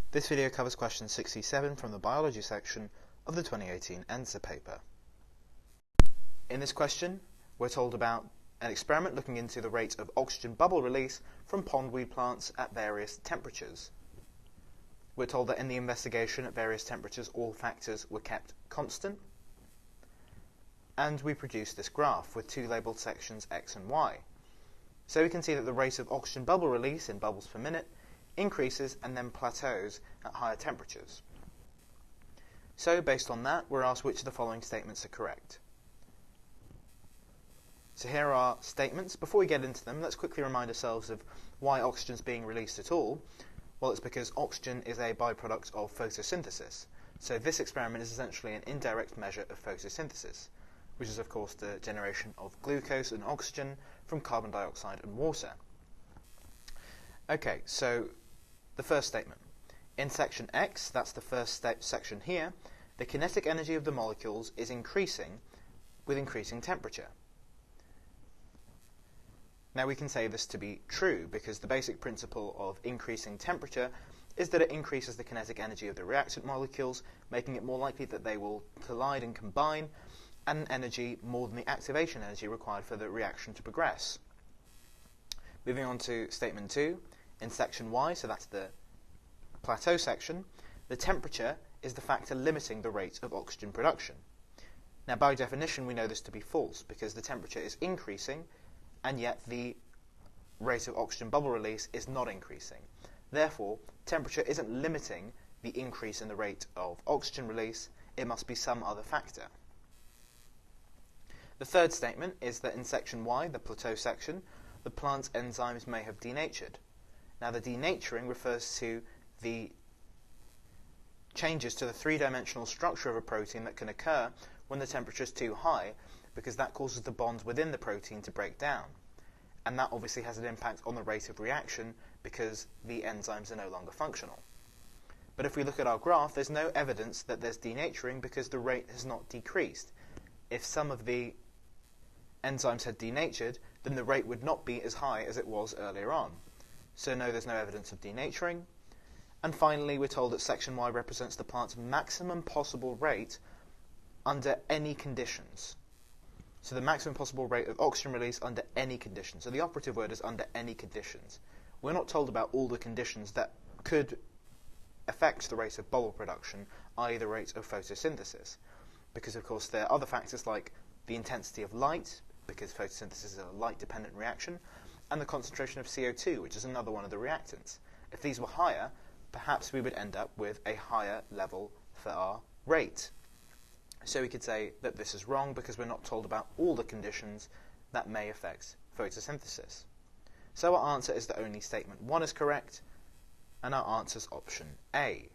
This video covers question 67 from the biology section of the 2018 NSAA paper. In this question, we're told about an experiment looking into the rate of oxygen bubble release from pondweed plants at various temperatures. We're told that in the investigation at various temperatures all factors were kept constant, and we produced this graph with two labelled sections X and Y. So we can see that the rate of oxygen bubble release in bubbles per minute increases and then plateaus at higher temperatures. So based on that, we're asked which of the following statements are correct. So here are our statements. Before we get into them, let's quickly remind ourselves of why oxygen is being released at all. Well, it's because oxygen is a byproduct of photosynthesis. So this experiment is essentially an indirect measure of photosynthesis, which is of course the generation of glucose and oxygen from carbon dioxide and water. Okay, so the first statement. In section X, that's the first section here, the kinetic energy of the molecules is increasing with increasing temperature. Now we can say this to be true because the basic principle of increasing temperature is that it increases the kinetic energy of the reactant molecules, making it more likely that they will collide and combine, and an energy more than the activation energy required for the reaction to progress. Moving on to statement 2, in section Y, so that's the plateau section, the temperature is the factor limiting the rate of oxygen production. Now by definition we know this to be false because the temperature is increasing and yet the rate of oxygen bubble release is not increasing. Therefore, temperature isn't limiting the increase in the rate of oxygen release, it must be some other factor. The third statement is that in section Y, the plateau section, the plant's enzymes may have denatured. Now the denaturing refers to the changes to the three-dimensional structure of a protein that can occur when the temperature is too high, because that causes the bonds within the protein to break down. And that obviously has an impact on the rate of reaction because the enzymes are no longer functional. But if we look at our graph, there's no evidence that there's denaturing because the rate has not decreased. If some of the enzymes had denatured, then the rate would not be as high as it was earlier on. So no, there's no evidence of denaturing. And finally, we're told that section Y represents the plant's maximum possible rate under any conditions. So the maximum possible rate of oxygen release under any conditions. So the operative word is under any conditions. We're not told about all the conditions that could affect the rate of bubble production, i.e. the rate of photosynthesis. Because of course there are other factors like the intensity of light, because photosynthesis is a light-dependent reaction, and the concentration of CO2, which is another one of the reactants. If these were higher, perhaps we would end up with a higher level for our rate. So we could say that this is wrong because we're not told about all the conditions that may affect photosynthesis. So our answer is that only statement 1 is correct, and our answer is option A.